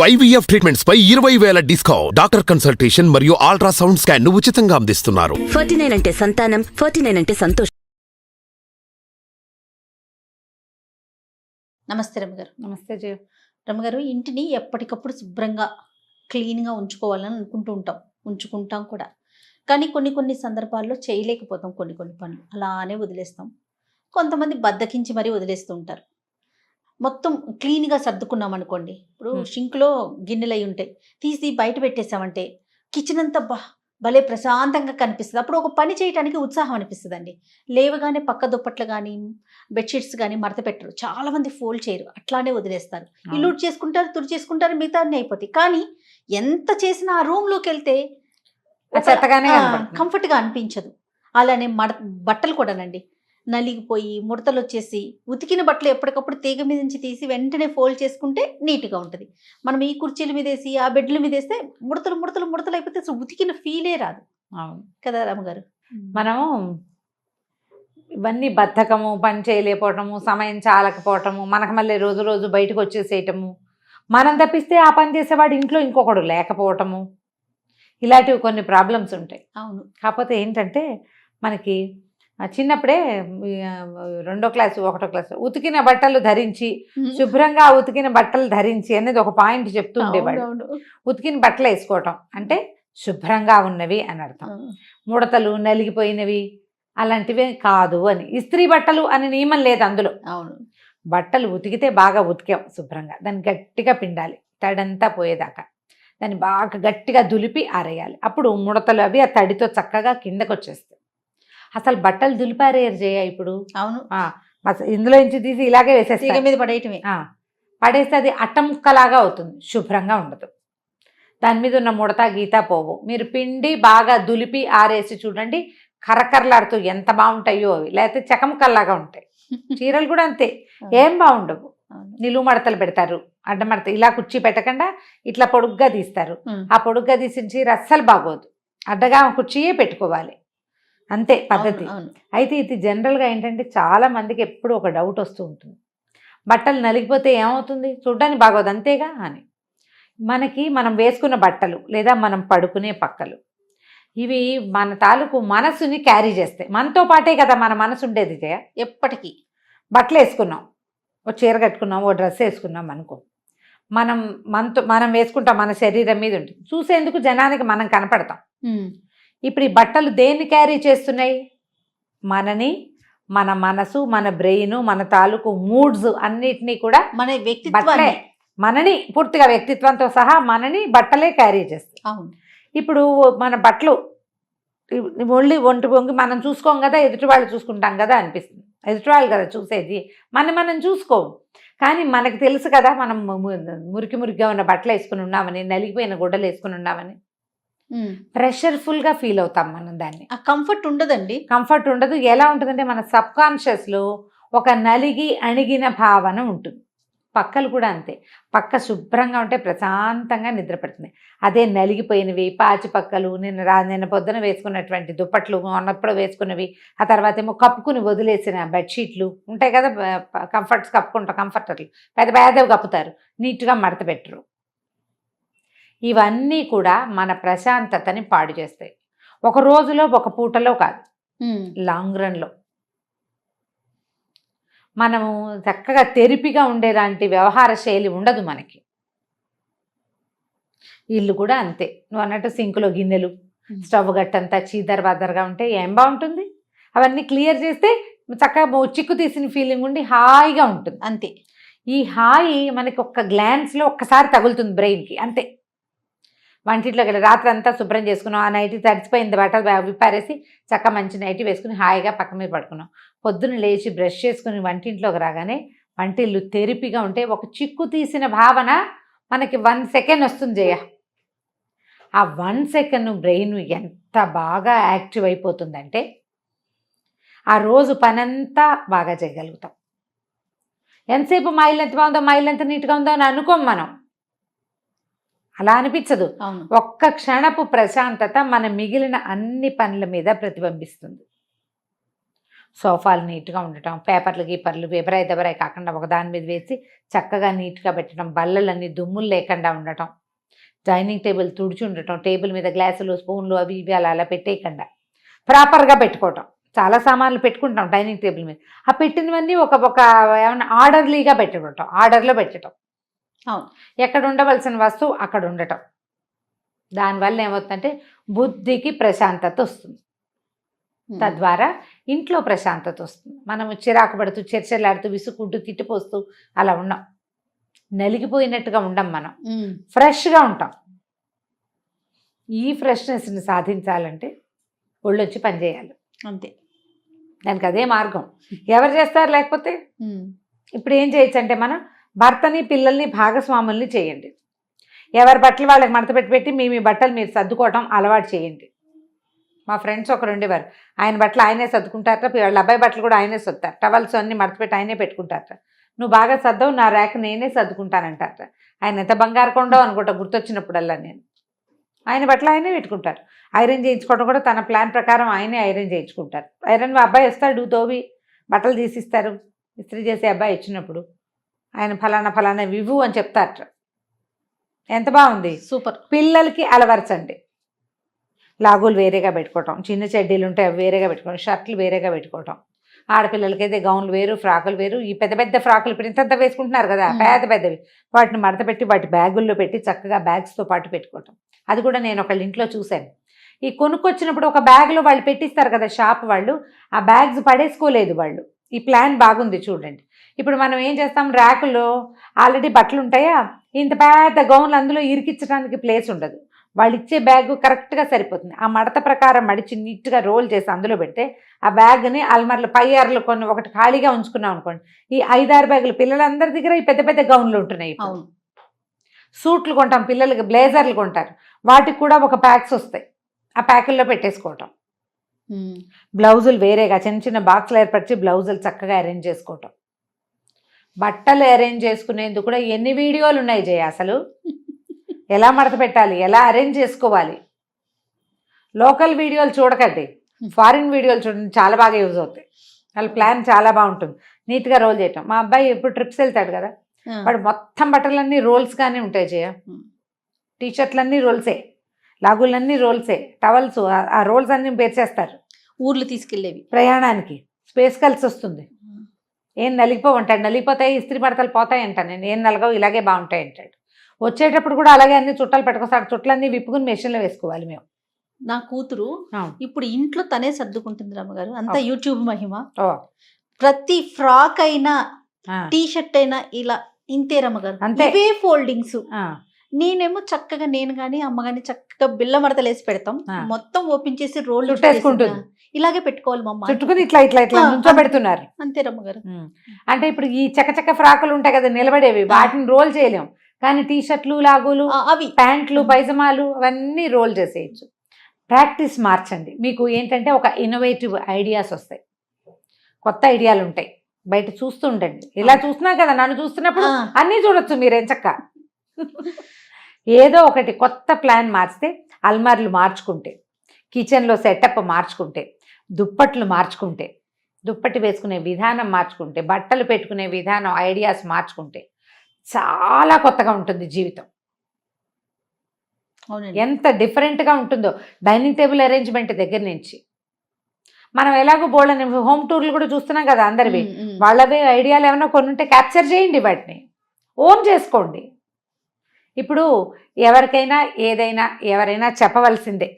IVF treatments పై 20,000 discount. Doctor consultation మరియు ultrasound scan ను ఉచితంగా అందిస్తున్నారు. 49 అంటే సంతానం, 49 అంటే సంతోషం. నమస్తే రమ్మగారు. నమస్తే జయ రమ్మగారు. ఇంటిని ఎప్పటికప్పుడు శుభ్రంగా క్లీన్గా ఉంచుకోవాలని ఉంచుకుంటాం కూడా. కానీ కొన్ని సందర్భాల్లో చేయలేకపోతాం. కొన్ని పనులు అలానే వదిలేస్తాం. కొంతమంది బద్దకించి మరీ వదిలేస్తూ ఉంటారు. మొత్తం క్లీన్గా సర్దుకున్నాం అనుకోండి, ఇప్పుడు షింక్లో గిన్నెలు అయి ఉంటాయి, తీసి బయట పెట్టేసామంటే కిచెన్ అంతా భలే ప్రశాంతంగా కనిపిస్తుంది. అప్పుడు ఒక పని చేయడానికి ఉత్సాహం అనిపిస్తుంది అండి. లేవగానే పక్క దుప్పట్లు కానీ బెడ్షీట్స్ కానీ మడత పెట్టరు, చాలామంది ఫోల్డ్ చేయరు, అట్లానే వదిలేస్తారు. ఇల్లు చేసుకుంటారు, తుడి చేసుకుంటారు, మిగతా అన్నీ అయిపోతాయి. కానీ ఎంత చేసినా ఆ రూమ్లోకి వెళ్తే కంఫర్ట్గా అనిపించదు. అలానే బట్టలు కూడానండి నలిగిపోయి ముడతలు వచ్చేసి, ఉతికిన బట్టలు ఎప్పటికప్పుడు తీగ మీద నుంచి తీసి వెంటనే ఫోల్డ్ చేసుకుంటే నీట్గా ఉంటుంది. మనం ఈ కుర్చీల మీద వేసి ఆ బెడ్ల మీద వేస్తే ముడతలు అయిపోతే అసలు ఉతికిన ఫీలే రాదు. అవును కదా రమ్మగారు. మనము ఇవన్నీ బద్ధకము, పని చేయలేకపోవటము, సమయం చాలకపోవటము, మనకు మళ్ళీ రోజు బయటకు వచ్చేసేయటము, మనం తప్పిస్తే ఆ పని చేసేవాడు ఇంట్లో ఇంకొకడు లేకపోవటము, ఇలాంటివి కొన్ని ప్రాబ్లమ్స్ ఉంటాయి. అవును. కాకపోతే ఏంటంటే మనకి చిన్నప్పుడే 2వ క్లాసు 1వ క్లాసు ఉతికిన బట్టలు ధరించి, శుభ్రంగా ఉతికిన బట్టలు ధరించి అనేది ఒక పాయింట్ చెప్తూ ఉండేవాడు. ఉతికిన బట్టలు వేసుకోవటం అంటే శుభ్రంగా ఉన్నవి అని అర్థం. ముడతలు నలిగిపోయినవి అలాంటివి కాదు అని. ఇస్త్రీ బట్టలు అని నియమం లేదు అందులో. అవును. బట్టలు ఉతికితే బాగా ఉతికాం శుభ్రంగా, దాన్ని గట్టిగా పిండాలి, తడంతా పోయేదాకా దాన్ని బాగా గట్టిగా దులిపి ఆరేయాలి. అప్పుడు ముడతలు అవి ఆ తడితో చక్కగా కిందకు వచ్చేస్తాయి. అసలు బట్టలు దులిపారేయరు చేయ ఇప్పుడు. అవును. ఇందులో నుంచి తీసి ఇలాగే వేసేస్తే మీద పడేయటమే. పడేస్తే అది అట్టముక్కలాగా అవుతుంది, శుభ్రంగా ఉండదు. దాని మీద ఉన్న ముడత గీత పోవు. మీరు పిండి బాగా దులిపి ఆరేసి చూడండి, కరకరలాడుతూ ఎంత బాగుంటాయో అవి. లేకపోతే చెకముక్కల్లాగా ఉంటాయి. చీరలు కూడా అంతే, ఏం బాగుండవు. నిలువు మడతలు పెడతారు, అడ్డమడత ఇలా కుర్చీ పెట్టకుండా ఇట్లా పొడుగ్గా తీస్తారు. ఆ పొడుగ్గా తీసిన చీర అస్సలు బాగోదు, అడ్డగా కుర్చీయే పెట్టుకోవాలి, అంతే పద్ధతి. అయితే ఇది జనరల్గా ఏంటంటే చాలా మందికి ఎప్పుడు ఒక డౌట్ వస్తూ ఉంటుంది, బట్టలు నలిగిపోతే ఏమవుతుంది, చూడ్డానికి బాగోదు అంతేగా అని. మనం వేసుకున్న బట్టలు లేదా మనం పడుకునే పక్కలు ఇవి మన తాలూకు మనసుని క్యారీ చేస్తాయి. మనతో పాటే కదా మన మనసు ఉండేది జయ. ఎప్పటికీ బట్టలు వేసుకున్నాం, ఓ చీర కట్టుకున్నాం, ఓ డ్రెస్ వేసుకున్నాం అనుకో, మనం వేసుకుంటాం, మన శరీరం మీద ఉంటుంది, చూసేందుకు జనానికి మనం కనపడతాం. ఇప్పుడు ఈ బట్టలు దేన్ని క్యారీ చేస్తున్నాయి, మనని, మన మనసు, మన బ్రెయిన్, మన తాలూకు మూడ్స్ అన్నిటినీ కూడా, మన వ్యక్తిత్వాన్ని, మనని పూర్తిగా వ్యక్తిత్వంతో సహా మనని బట్టలే క్యారీ చేస్తాయి. అవును. ఇప్పుడు మన బట్టలు ఒంటి వంగి మనం చూసుకోం కదా, ఎదుటి వాళ్ళు చూసుకుంటాం కదా అనిపిస్తుంది. ఎదుటి వాళ్ళు కదా చూసేది, మనం చూసుకోం. కానీ మనకు తెలుసు కదా మనం మురికిగా ఉన్న బట్టలు వేసుకుని ఉన్నామని, నలిగిపోయిన గుడ్డలు వేసుకుని ఉన్నామని. ప్రెషర్ఫుల్గా ఫీల్ అవుతాం మనం. దాన్ని ఆ కంఫర్ట్ ఉండదండి. కంఫర్ట్ ఉండదు. ఎలా ఉంటుందంటే మన సబ్కాన్షియస్లో ఒక నలిగి అణిగిన భావన ఉంటుంది. పక్కలు కూడా అంతే, పక్క శుభ్రంగా ఉంటే ప్రశాంతంగా నిద్రపడుతుంది. అదే నలిగిపోయినవి పాచి పక్కలు, నిన్న పొద్దున వేసుకున్నటువంటి దుప్పట్లు, మొన్నప్పుడు వేసుకున్నవి, ఆ తర్వాత ఏమో కప్పుకుని వదిలేసిన బెడ్షీట్లు ఉంటాయి కదా, కంఫర్ట్స్ కప్పుకుంటాం, కంఫర్టర్లు పెద్దవి కప్పుతారు, నీట్గా మడత పెట్టరు. ఇవన్నీ కూడా మన ప్రశాంతతని పాడు చేస్తాయి. ఒక రోజులో ఒక పూటలో కాదు, లాంగ్ రన్లో. మనము చక్కగా తెరిపిగా ఉండేలాంటి వ్యవహార శైలి ఉండదు మనకి. ఇల్లు కూడా అంతే, నువ్వు అన్నట్టు సింకులో గిన్నెలు, స్టవ్ గట్టంతా చీదరబాదరగా ఉంటే ఏం బాగుంటుంది. అవన్నీ క్లియర్ చేస్తే చక్కగా చిక్కు తీసిన ఫీలింగ్ ఉండి హాయిగా ఉంటుంది, అంతే. ఈ హాయి మనకి ఒక్క గ్లాన్స్లో ఒక్కసారి తగులుతుంది బ్రెయిన్కి, అంతే. వంటింట్లోకి వెళ్ళి రాత్రి అంతా శుభ్రం చేసుకున్నాం, ఆ నైటీ తడిచిపోయింది, బట్టలు విప్పారేసి చక్క మంచి నైటీ వేసుకుని హాయిగా పక్క మీద పడుకున్నాం. పొద్దున్న లేచి బ్రష్ చేసుకుని వంటింట్లోకి రాగానే వంటిల్లు తెరిపిగా ఉంటే ఒక చిక్కు తీసిన భావన మనకి 1 సెకండ్ వస్తుంది జయ. ఆ 1 సెకండ్ బ్రెయిన్ ఎంత బాగా యాక్టివ్ అయిపోతుందంటే ఆ రోజు పనంతా బాగా చేయగలుగుతాం. ఎంతసేపు మా ఇల్లు ఎంత బాగుందో, మా ఇల్లు ఎంత నీట్గా ఉందో అని అనుకోం మనం, అలా అనిపించదు. ఒక్క క్షణపు ప్రశాంతత మన మిగిలిన అన్ని పనుల మీద ప్రతిబింబిస్తుంది. సోఫాలు నీట్గా ఉండటం, పేపర్లు గీపర్లు విబరాయి దెబరాయి కాకుండా ఒక దాని మీద వేసి చక్కగా నీట్గా పెట్టడం, బల్లలన్నీ దుమ్ములు లేకుండా ఉండటం, డైనింగ్ టేబుల్ తుడిచి ఉండటం, టేబుల్ మీద గ్లాసులు స్పూన్లు అవి ఇవి అలా పెట్టేయకుండా ప్రాపర్గా పెట్టుకోవటం. చాలా సామాన్లు పెట్టుకుంటాం డైనింగ్ టేబుల్ మీద, ఆ పెట్టినవన్నీ ఒక ఏమన్నా ఆర్డర్లీగా పెట్టుకోవటం, ఆర్డర్లో పెట్టడం. అవును. ఎక్కడ ఉండవలసిన వస్తువు అక్కడ ఉండటం. దానివల్ల ఏమవుతుందంటే బుద్ధికి ప్రశాంతత వస్తుంది, తద్వారా ఇంట్లో ప్రశాంతత వస్తుంది. మనము చిరాకు పడుతూ చర్చలాడుతూ విసుకుంటూ తిట్టిపోస్తూ అలా ఉన్నాం, నలిగిపోయినట్టుగా ఉండం, మనం ఫ్రెష్గా ఉంటాం. ఈ ఫ్రెష్నెస్ని సాధించాలంటే ఒళ్ళొచ్చి పనిచేయాలి, అంతే. దానికి అదే మార్గం. ఎవరు చేస్తారు? లేకపోతే ఇప్పుడు ఏం చేయొచ్చు అంటే మనం భర్తని పిల్లల్ని భాగస్వాముల్ని చేయండి. ఎవరి బట్టలు వాళ్ళకి మడత పెట్టి మీ బట్టలు మీరు సర్దుకోవటం అలవాటు చేయండి. మా ఫ్రెండ్స్ ఒకరు ఉండేవారు, ఆయన బట్టలు ఆయనే సర్దుకుంటారట, వాళ్ళ అబ్బాయి బట్టలు కూడా ఆయనే సర్దుతారు, టవల్స్ అన్నీ మడత పెట్టి ఆయనే పెట్టుకుంటారట. నువ్వు బాగా సర్దవు, నా ర్యాక్ నేనే సర్దుకుంటానంటారట. ఆయన ఎంత బంగారు కొండో అనుకుంటా గుర్తొచ్చినప్పుడల్లా నేను. ఆయన బట్టలు ఆయనే పెట్టుకుంటారు. ఐరన్ చేయించుకోవడం కూడా తన ప్లాన్ ప్రకారం ఆయనే ఐరన్ చేయించుకుంటారు. ఐరన్ అబ్బాయి వస్తాడు, దోవి బట్టలు తీసిస్తారు, ఇస్త్రీ చేసే అబ్బాయి ఇచ్చినప్పుడు ఆయన ఫలానా వివు అని చెప్తారట. ఎంత బాగుంది, సూపర్. పిల్లలకి అలవరచండి. లాగులు వేరేగా పెట్టుకోవటం, చిన్న చెడ్డీలు ఉంటే అవి వేరేగా పెట్టుకోవడం, షర్ట్లు వేరేగా పెట్టుకోవటం. ఆడపిల్లలకైతే గౌన్లు వేరు, ఫ్రాకులు వేరు. ఈ పెద్ద ఫ్రాకులు ఇప్పుడు ఇంతంత వేసుకుంటున్నారు కదా, పెద్దవి, వాటిని మడత పెట్టి వాటి బ్యాగుల్లో పెట్టి చక్కగా బ్యాగ్స్తో పాటు పెట్టుకోవటం. అది కూడా నేను ఒకళ్ళ ఇంట్లో చూశాను. ఈ కొనుక్కొచ్చినప్పుడు ఒక బ్యాగ్లో వాళ్ళు పెట్టిస్తారు కదా షాప్ వాళ్ళు, ఆ బ్యాగ్స్ పడేసుకోలేదు వాళ్ళు. ఈ ప్లాన్ బాగుంది చూడండి. ఇప్పుడు మనం ఏం చేస్తాం, ర్యాకుల్లో ఆల్రెడీ బట్టలు ఉంటాయా, ఇంత పెద్ద గౌన్లు అందులో ఇరికించడానికి ప్లేస్ ఉండదు. వాళ్ళు ఇచ్చే బ్యాగ్ కరెక్ట్గా సరిపోతుంది. ఆ మడత ప్రకారం మడిచి నీట్గా రోల్ చేసి అందులో పెడితే ఆ బ్యాగ్ని అల్మార్లు పై అరలు కొన్ని ఒకటి ఖాళీగా ఉంచుకున్నాం అనుకోండి, ఈ 5-6 బ్యాగులు పిల్లలందరి దగ్గర ఈ పెద్ద గౌన్లు ఉంటున్నాయి. సూట్లు కొంటాం, పిల్లలకి బ్లేజర్లు కొంటారు, వాటికి కూడా ఒక ప్యాక్స్ వస్తాయి, ఆ ప్యాకుల్లో పెట్టేసుకోవటం. బ్లౌజులు వేరేగా చిన్న బాక్స్లు ఏర్పరిచి బ్లౌజులు చక్కగా అరేంజ్ చేసుకోవటం. బట్టలు అరేంజ్ చేసుకునేందుకు కూడా ఎన్ని వీడియోలు ఉన్నాయి జయ, అసలు ఎలా మడత పెట్టాలి, ఎలా అరేంజ్ చేసుకోవాలి. లోకల్ వీడియోలు చూడకండి, ఫారిన్ వీడియోలు చూడండి, చాలా బాగా యూజ్ అవుతాయి. వాళ్ళ ప్లాన్ చాలా బాగుంటుంది, నీట్గా రోల్ చేయటం. మా అబ్బాయి ఎప్పుడు ట్రిప్స్ వెళ్తాడు కదా, వాడు మొత్తం బట్టలన్నీ రోల్స్గానే ఉంటాయి జయ. టీషర్ట్లన్నీ రోల్సే, లాగులన్నీ రోల్సే, టవల్స్ ఆ రోల్స్ అన్నీ పేర్చేస్తారు. ఊర్లు తీసుకెళ్ళేవి ప్రయాణానికి స్పేస్ కలిసి వస్తుంది. ఏం నలిగిపోవంటాడు, నలిగిపోతాయి ఇస్త్రీ మడతలు పోతాయి అంటాను నేను. ఏం నలగవు, ఇలాగే బాగుంటాయి అంటాడు. వచ్చేటప్పుడు కూడా అలాగే అన్ని చుట్టాలు పెట్టుకొస్తాడు, చుట్లన్నీ విప్పుకుని మెషిన్లో వేసుకోవాలి మేము. నా కూతురు ఇప్పుడు ఇంట్లో తనే సర్దుకుంటుంది రమ్మగారు, అంతా యూట్యూబ్ మహిమ. ప్రతి ఫ్రాక్ అయినా టీ షర్ట్ అయినా ఇలా ఇంతే రమ్మగారు, ఇవే ఫోల్డింగ్స్. నేనేమో చక్కగా నేను కానీ అమ్మ కానీ చక్కగా బిల్ల మడతలు వేసి పెడతాం, మొత్తం ఓపెన్ చేసి రోల్ చుట్టేసుకుంటుంది. ఇలాగే పెట్టుకోవాలి మా అమ్మ, చుట్టుకుని ఇట్లా నుంచో పెడుతున్నారు అంతే రమ్మగారు. అంటే ఇప్పుడు ఈ చక్క ఫ్రాకులు ఉంటాయి కదా నిలబడేవి, వాటిని రోల్ చేయలేం, కానీ టీ షర్ట్లు లాగులు అవి ప్యాంట్లు పైజమాలు అవన్నీ రోల్ చేసేయచ్చు. ప్రాక్టీస్ మార్చండి. మీకు ఏంటంటే ఒక ఇన్నోవేటివ్ ఐడియాస్ వస్తాయి, కొత్త ఐడియాలు ఉంటాయి, బయట చూస్తూ ఉండండి. ఇలా చూస్తున్నా కదా, నన్ను చూస్తున్నప్పుడు అన్నీ చూడొచ్చు మీరేం చక్క. ఏదో ఒకటి కొత్త ప్లాన్ మార్చితే, అల్మార్లు మార్చుకుంటే, కిచెన్లో సెటప్ మార్చుకుంటే, దుప్పట్లు మార్చుకుంటే, దుప్పటి వేసుకునే విధానం మార్చుకుంటే, బట్టలు పెట్టుకునే విధానం ఐడియాస్ మార్చుకుంటే చాలా కొత్తగా ఉంటుంది జీవితం. ఎంత డిఫరెంట్గా ఉంటుందో డైనింగ్ టేబుల్ అరేంజ్మెంట్ దగ్గర నుంచి. మనం ఎలాగో బోల్డని హోమ్ టూర్లు కూడా చూస్తున్నాం కదా అందరివి, వాళ్ళవి ఐడియాలు ఏమైనా కొన్ని ఉంటే క్యాప్చర్ చేయండి, వాటిని ఓన్ చేసుకోండి. ఇప్పుడు ఎవరికైనా ఏదైనా ఎవరైనా చెప్పవలసిందే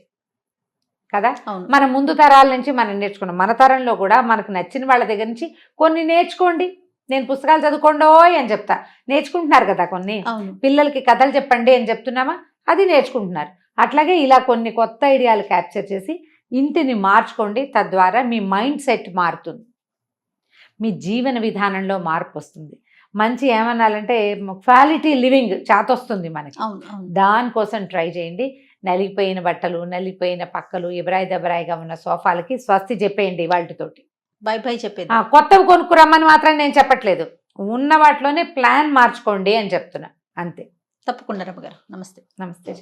కదా, మన ముందు తరాల నుంచి మనం నేర్చుకున్నాం. మన తరంలో కూడా మనకు నచ్చిన వాళ్ళ దగ్గర నుంచి కొన్ని నేర్చుకోండి. నేను పుస్తకాలు చదువుకోండోయ్ అని చెప్తా, నేర్చుకుంటున్నారు కదా. కొన్ని పిల్లలకి కథలు చెప్పండి అని చెప్తున్నామా, అది నేర్చుకుంటున్నారు. అట్లాగే ఇలా కొన్ని కొత్త ఐడియాలు క్యాప్చర్ చేసి ఇంటిని మార్చుకోండి. తద్వారా మీ మైండ్ సెట్ మారుతుంది, మీ జీవన విధానంలో మార్పు వస్తుంది. మంచి ఏమనాలంటే క్వాలిటీ లివింగ్ చాతొస్తుంది మనకి. దానికోసం ట్రై చేయండి. నలిగిపోయిన బట్టలు, నలిగిపోయిన పక్కలు, ఎబరాయి దెబరాయిగా ఉన్న సోఫాలకి స్వస్తి చెప్పేయండి వాటితోటి. బై బై చెప్పేది. కొత్తవి కొనుక్కురమ్మని మాత్రం నేను చెప్పట్లేదు, ఉన్న వాటిలోనే ప్లాన్ మార్చుకోండి అని చెప్తున్నా, అంతే. తప్పకుండా రమ్మగారు. నమస్తే. నమస్తే.